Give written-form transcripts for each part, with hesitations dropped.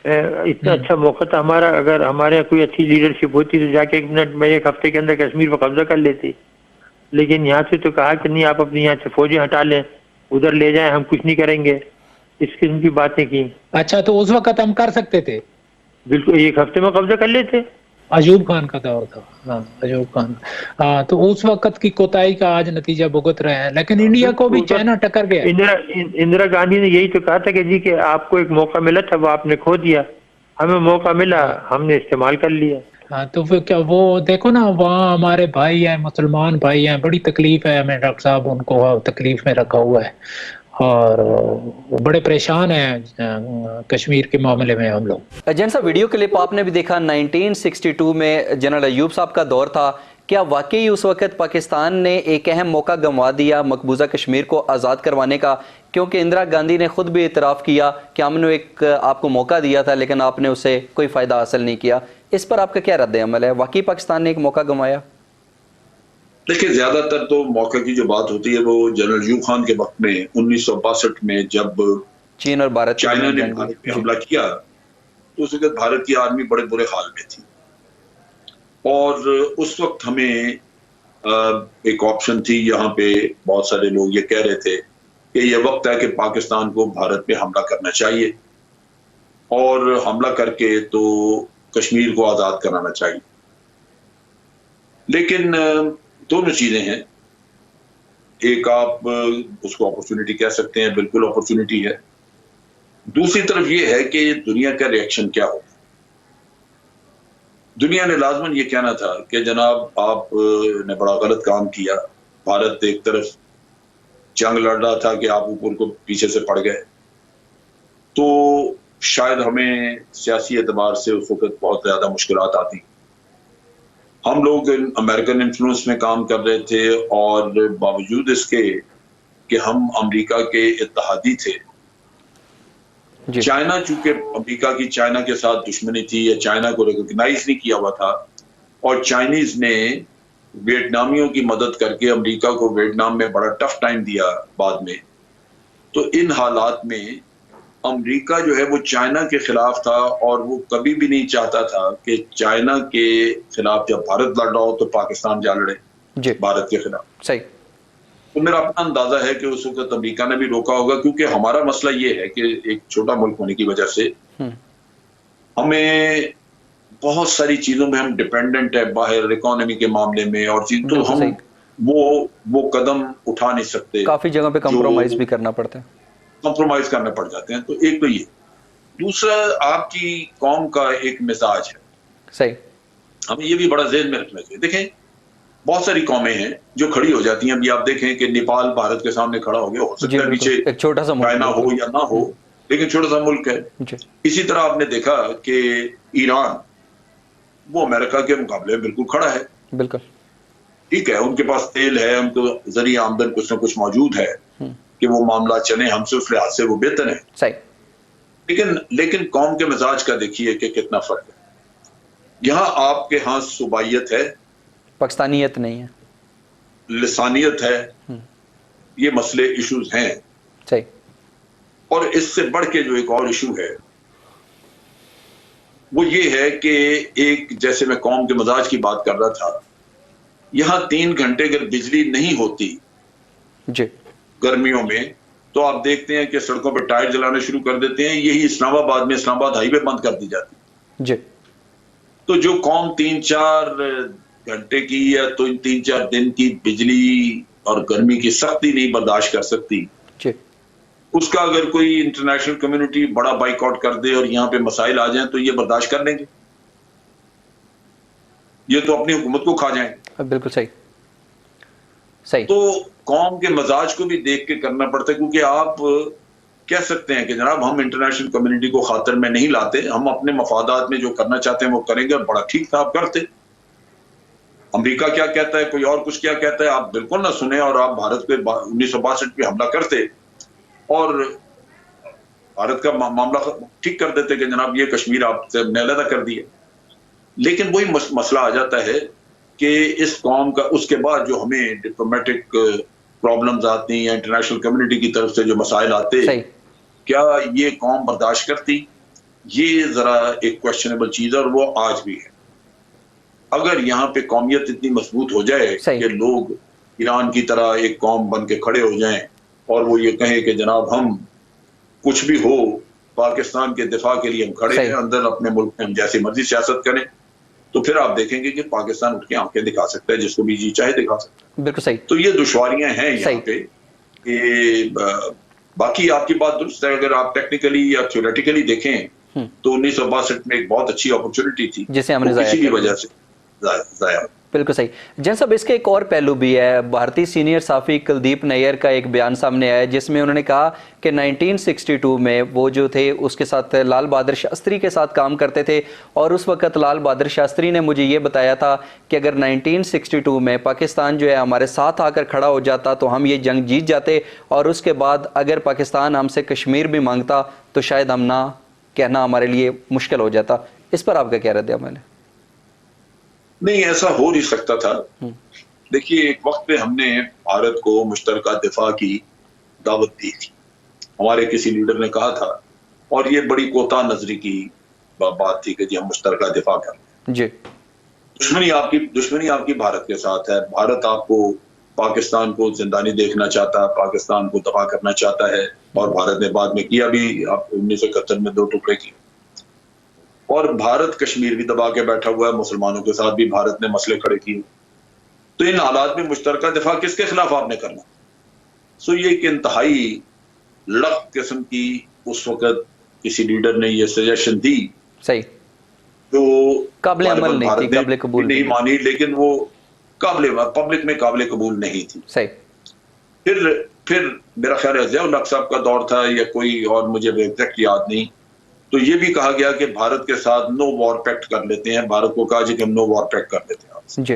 इतना अच्छा मौका था हमारा, अगर हमारे यहाँ कोई अच्छी लीडरशिप होती तो जाके 1 मिनट में 1 हफ्ते के अंदर कश्मीर पर कब्जा कर लेते। लेकिन यहाँ से तो कहा कि नहीं, आप अपनी यहाँ से फौजें हटा लें, उधर ले जाएं, हम कुछ नहीं करेंगे, इस किस्म की बातें की। अच्छा, तो उस वक्त हम कर सकते थे? बिल्कुल, 1 हफ्ते में कब्जा कर लेते। अयूब खान का दौर था। हाँ, अयूब खान। हाँ, तो उस वक्त की कोताही का आज नतीजा भुगत रहे हैं, लेकिन इंडिया को भी चाइना टक्कर गया। इंदिरा गांधी ने यही तो कहा था कि जी कि आपको एक मौका मिला था, वो आपने खो दिया, हमें मौका मिला, हमने इस्तेमाल कर लिया। हाँ, तो फिर क्या वो देखो ना, वहाँ हमारे भाई हैं, मुसलमान भाई हैं, बड़ी तकलीफ है हमें, डॉक्टर साहब उनको तकलीफ में रखा हुआ है और वो बड़े परेशान हैं कश्मीर के मामले में हम लोग। जैसा वीडियो क्लिप आपने भी देखा, 1962 में जनरल अयूब साहब का दौर था। क्या वाकई उस वक्त पाकिस्तान ने एक अहम मौका गंवा दिया मकबूजा कश्मीर को आज़ाद करवाने का? क्योंकि इंदिरा गांधी ने खुद भी इतराफ़ किया कि हमने एक आपको मौका दिया था लेकिन आपने उससे कोई फ़ायदा हासिल नहीं किया। इस पर आपका क्या रद्द अमल है? वाकई पाकिस्तान ने एक मौका गंवाया? देखिए, ज्यादातर तो मौके की जो बात होती है वो जनरल अयूब खान के वक्त में 1962 में जब चीन और भारत चाइना ने भारत पे हमला किया तो उस वक्त भारत की आर्मी बड़े बुरे हाल में थी और उस वक्त हमें एक ऑप्शन थी। यहाँ पे बहुत सारे लोग ये कह रहे थे कि ये वक्त है कि पाकिस्तान को भारत पे हमला करना चाहिए और हमला करके तो कश्मीर को आजाद कराना चाहिए। लेकिन दोनों चीजें हैं, एक आप उसको अपॉर्चुनिटी कह सकते हैं, बिल्कुल अपॉर्चुनिटी है। दूसरी तरफ ये है कि दुनिया का रिएक्शन क्या होगा। दुनिया ने लाजमन ये कहना था कि जनाब आप ने बड़ा गलत काम किया, भारत एक तरफ जंग लड़ रहा था कि आप ऊपर को पीछे से पड़ गए, तो शायद हमें सियासी एतबार से उस वक्त बहुत ज्यादा मुश्किलात आती। हम लोग अमेरिकन इन्फ्लुएंस में काम कर रहे थे और बावजूद इसके कि हम अमेरिका के इत्तेहादी थे, चाइना चूंकि अमेरिका की चाइना के साथ दुश्मनी थी या चाइना को रिकॉग्नाइज नहीं किया हुआ था और चाइनीज ने वियतनामियों की मदद करके अमेरिका को वियतनाम में बड़ा टफ टाइम दिया बाद में। तो इन हालात में अमेरिका जो है वो चाइना के खिलाफ था और वो कभी भी नहीं चाहता था कि चाइना के खिलाफ जब भारत लड़ रहा हो तो पाकिस्तान जा लड़े भारत के खिलाफ। सही। तो मेरा अपना अंदाजा है कि उस वक्त अमेरिका ने भी रोका होगा, क्योंकि हमारा मसला ये है कि एक छोटा मुल्क होने की वजह से हमें बहुत सारी चीजों में हम डिपेंडेंट है बाहर इकोनॉमी के मामले में और चीज, तो हम वो कदम उठा नहीं सकते, काफी जगह पे कंप्रोमाइज भी करना पड़ता है, कंप्रोमाइज करने पड़ जाते हैं। तो एक तो ये, दूसरा आपकी कौम का एक मिजाज है। सही। हमें ये भी बड़ा ज़हन में रखना चाहिए। देखें, बहुत सारी कौमें हैं जो खड़ी हो जाती हैं। अभी आप देखें कि नेपाल भारत के सामने खड़ा हो गया, हो सकता है पीछे एक छोटा सा चाइना हो या ना हो, लेकिन छोटा सा मुल्क है। इसी तरह आपने देखा कि ईरान वो अमेरिका के मुकाबले में बिल्कुल खड़ा है। बिल्कुल ठीक है, उनके पास तेल है, उनको जरिए आमदन कुछ ना कुछ मौजूद है कि वो मामला चले, हमसे उस लिहाज से वो बेहतर है। सही। लेकिन कौम के मिजाज का देखिए कि कितना फर्क है। यहाँ आपके यहाँ सूबाइयत है, पाकिस्तानियत नहीं है, लिसानियत है, ये मसले इश्यूज हैं। सही। और इससे बढ़ के जो एक और इशू है वो ये है कि एक, जैसे मैं कौम के मिजाज की बात कर रहा था, यहाँ 3 घंटे अगर बिजली नहीं होती जी गर्मियों में तो आप देखते हैं कि सड़कों पर टायर जलाना शुरू कर देते हैं। यही इस्लामाबाद में इस्लामाबाद हाईवे बंद कर दी जाती जी। तो जो कौम 3-4 घंटे की या तो 3-4 दिन की बिजली और गर्मी की सख्ती नहीं बर्दाश्त कर सकती जी, उसका अगर कोई इंटरनेशनल कम्युनिटी बड़ा बाइकआउट कर दे और यहाँ पे मसाइल आ जाएं तो ये बर्दाश्त कर लेंगे? ये तो अपनी हुकूमत को खा जाएं। बिल्कुल सही। सही। तो कौम के मजाज को भी देख के करना पड़ता है, क्योंकि आप कह सकते हैं कि जनाब हम इंटरनेशनल कम्युनिटी को खातिर में नहीं लाते, हम अपने मफादात में जो करना चाहते हैं वो करेंगे और बड़ा ठीक था आप करते। अमेरिका क्या कहता है, कोई और कुछ क्या कहता है, आप बिल्कुल ना सुने और आप भारत पे 1962 पे हमला करते और भारत का मामला ठीक कर देते कि जनाब ये कश्मीर आपसे अलग कर दिए। लेकिन वही मसला आ जाता है कि इस कौम का उसके बाद जो हमें डिप्लोमेटिक प्रॉब्लम्स आती हैं, इंटरनेशनल कम्युनिटी की तरफ से जो मसाइल आते, क्या ये कौम बर्दाश्त करती? ये जरा एक क्वेश्चनेबल चीज है और वो आज भी है। अगर यहाँ पे कौमियत इतनी मजबूत हो जाए कि लोग ईरान की तरह एक कौम बन के खड़े हो जाएं और वो ये कहें कि जनाब हम कुछ भी हो पाकिस्तान के दिफा के लिए हम खड़े हैं, अंदर अपने मुल्क में हम जैसी मर्जी सियासत करें, तो फिर आप देखेंगे कि पाकिस्तान उठ के आंखें दिखा सकता है, जिसको भी जी चाहे दिखा सकता है। बिल्कुल सही। तो ये दुश्वारियां हैं यहाँ पे कि बाकी आपकी बात दुरुस्त है। अगर आप टेक्निकली या थ्योरेटिकली देखें तो 1962 में एक बहुत अच्छी अपॉर्चुनिटी थी जिसे हमने किसी भी वजह से जाया। बिल्कुल सही। जैन साहब, इसके एक और पहलू भी है। भारतीय सीनियर साफी कुलदीप नैयर का एक बयान सामने आया जिसमें उन्होंने कहा कि 1962 में वो जो थे उसके साथ लाल बहादुर शास्त्री के साथ काम करते थे और उस वक्त लाल बहादुर शास्त्री ने मुझे ये बताया था कि अगर 1962 में पाकिस्तान जो है हमारे साथ आकर खड़ा हो जाता तो हम ये जंग जीत जाते, और उसके बाद अगर पाकिस्तान हमसे कश्मीर भी मांगता तो शायद हम ना कहना हमारे लिए मुश्किल हो जाता। इस पर आपका क्या रद्द अमल है? नहीं, ऐसा हो नहीं सकता था। देखिए, एक वक्त पे हमने भारत को मुश्तरका दिफा की दावत दी थी। हमारे किसी लीडर ने कहा था, और ये बड़ी कोता नजरी की बात थी कि जी हम मुश्तरका दिफा कर रहे हैं। जी, दुश्मनी आपकी भारत के साथ है। भारत आपको पाकिस्तान को जिंदानी देखना चाहता है, पाकिस्तान को दफा करना चाहता है, और भारत ने बाद में किया भी। 1971 में 2 टुकड़े किए, और भारत कश्मीर भी दबा के बैठा हुआ है। मुसलमानों के साथ भी भारत ने मसले खड़े किए। तो इन हालात में मुश्तरका दिफा किसके खिलाफ आपने करना? सो ये एक इंतहाई लख्त किस्म की उस वक्त किसी लीडर ने ये सजेशन दी, सही, तो काबिल अमल नहीं थी, काबिल कबूल नहीं मानी, लेकिन वो पब्लिक में काबिल कबूल नहीं थी। सही। फिर मेरा ख्याल है ज़िया-उल-हक साहब का दौर था या कोई और, मुझे एग्जैक्ट याद नहीं। तो ये भी कहा गया कि भारत के साथ नो वॉर पैक्ट कर लेते हैं। भारत को कहा कि हम नो वॉर पैक्ट कर लेते हैं जी।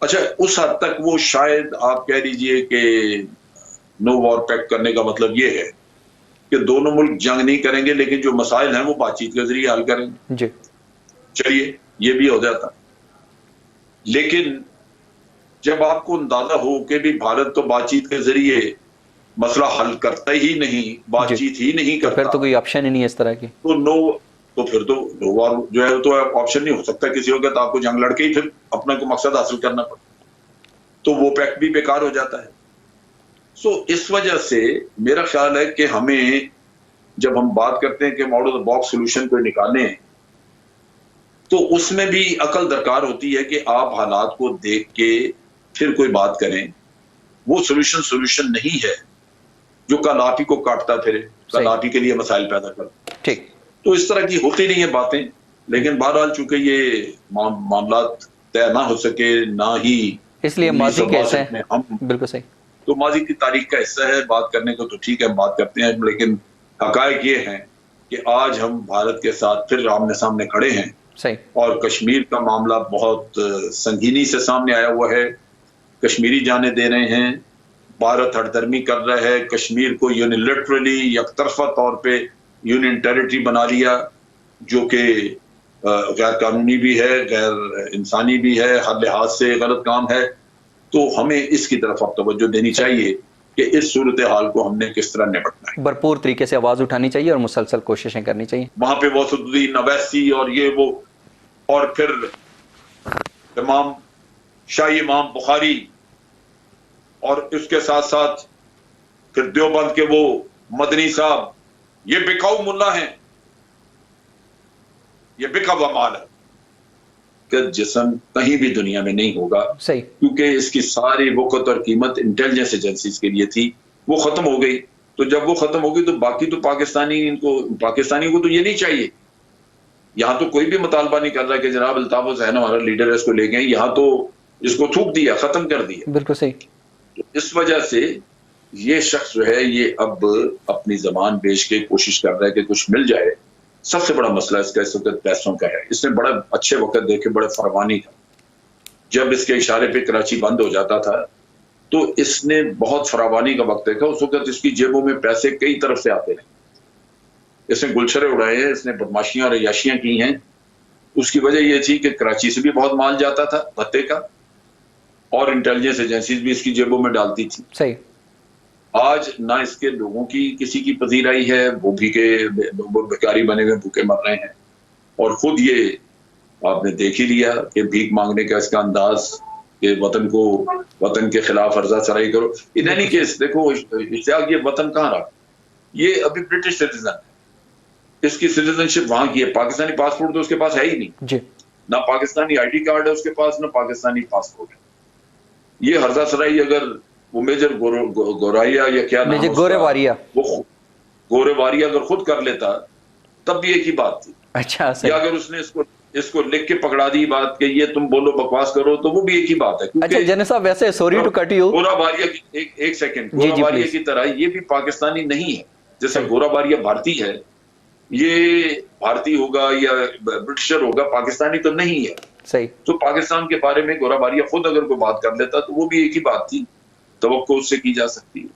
अच्छा, उस हद तक वो शायद आप कह लीजिए कि नो वॉर पैक्ट करने का मतलब ये है कि दोनों मुल्क जंग नहीं करेंगे, लेकिन जो मसाइल हैं वो बातचीत के जरिए हल करेंगे। जी, चलिए, ये भी हो जाता। लेकिन जब आपको अंदाजा हो कि भी भारत तो बातचीत के जरिए मसला हल करता ही नहीं, बातचीत ही नहीं करता, तो फिर तो कोई ऑप्शन ही नहीं है इस तरह की। तो फिर तो नो वॉर जो है तो ऑप्शन नहीं हो सकता किसी हो गया, तो आपको जंग लड़के ही फिर अपना को मकसद हासिल करना पड़ता, तो वो पैक्ट भी बेकार हो जाता है। सो इस वजह से मेरा ख्याल है कि हमें, जब हम बात करते हैं कि out of the box solution को निकालें, तो उसमें भी अकल दरकार होती है कि आप हालात को देख के फिर कोई बात करें। वो सोल्यूशन नहीं है जो कल आप ही को काटता फिरे, कल आप ही के लिए मसाइल पैदा कर। ठीक, तो इस तरह की होती नहीं है बातें। लेकिन बहरहाल चूंकि ये मामला तय ना हो सके, ना ही इसलिए माजी का हिस्सा है। हम बिल्कुल सही, तो माजी की तारीख का हिस्सा है। बात करने को तो ठीक है, बात करते हैं, लेकिन हकायक ये है कि आज हम भारत के साथ फिर आमने सामने खड़े हैं। सही। और कश्मीर का मामला बहुत संगीनी से सामने आया हुआ है। कश्मीरी जाने दे रहे हैं, भारत हठधर्मी कर रहा है, कश्मीर को यूनिलैटरली यकतरफा तौर पे यूनियन टेरिटरी बना लिया, जो कि गैर कानूनी भी है, गैर इंसानी भी है, हर लिहाज से गलत काम है। तो हमें इसकी तरफ अब तवज्जो देनी चाहिए कि इस सूरत हाल को हमने किस तरह निपटना है। भरपूर तरीके से आवाज उठानी चाहिए और मुसलसल कोशिशें करनी चाहिए। वहां पे वसुद्दीन अवैसी और ये वो, और फिर इमाम शाही इमाम बुखारी, और इसके साथ साथ फिर देवबंद के वो मदनी साहब, ये बिकाऊ मुल्ला हैं, ये बिका हुआ माल है कि जिस्म कहीं भी दुनिया में नहीं होगा। सही। क्योंकि इसकी सारी वक़्त और कीमत इंटेलिजेंस एजेंसीज के लिए थी, वो खत्म हो गई। तो जब वो खत्म हो गई तो बाकी तो पाकिस्तानी को तो ये नहीं चाहिए। यहाँ तो कोई भी मुतालबा नहीं कर रहा कि जनाब अल्ताफ हुसैन हमारा लीडर है, इसको ले गए। यहाँ तो इसको थूक दिया, खत्म कर दिया। बिल्कुल सही। तो इस वजह से ये शख्स जो है ये अब अपनी जबान बेच के कोशिश कर रहा है कि कुछ मिल जाए। सबसे बड़ा मसला इसका इस वक्त पैसों का है। इसने बड़ा अच्छे वक्त देखे, बड़े फरमानी था। जब इसके इशारे पे कराची बंद हो जाता था तो इसने बहुत फरावानी का वक्त देखा। उस वक्त इसकी जेबों में पैसे कई तरफ से आते रहे। इसने गुलशरे उड़ाए हैं, इसने बदमाशियां और अय्याशियां की हैं। उसकी वजह यह थी कि कराची से भी बहुत माल जाता था भत्ते का, और इंटेलिजेंस एजेंसीज भी इसकी जेबों में डालती थी। सही। आज ना इसके लोगों की किसी की पजीराई है, वो भिखारी बने हुए भूखे मर रहे हैं। और खुद ये आपने देख ही लिया कि भीख मांगने का इसका अंदाज कि वतन के खिलाफ अर्जा सराई करो। इन एनी केस देखो इश्तियाक, ये वतन कहाँ रहा? ये अभी ब्रिटिश सिटीजन है, इसकी सिटीजनशिप वहां की है, पाकिस्तानी पासपोर्ट तो उसके पास है ही नहीं जी। ना पाकिस्तानी आईडी कार्ड है उसके पास, ना पाकिस्तानी पासपोर्ट है। ये हर्जा सराई अगर वो मेजर गोराइया या क्या नाम, गोरेवारिया, वो गोरेवारिया अगर खुद कर लेता तब भी एक ही बात थी। अच्छा, या अगर उसने इसको लिख के पकड़ा दी बात कि ये तुम बोलो बकवास करो, तो वो भी एक ही बात है। अच्छा जने साहब, वैसे सॉरी टू कट यू, गोराबारिया की एक सेकंड, गोराबारिया की तरह ये भी पाकिस्तानी नहीं है। जैसे गोराबारिया भारतीय है, ये भारतीय होगा या ब्रिटिशर होगा, पाकिस्तानी तो नहीं है। सही। तो पाकिस्तान के बारे में गोराबारिया खुद अगर कोई बात कर लेता तो वो भी एक ही बात थी, तवक्को उससे की जा सकती है।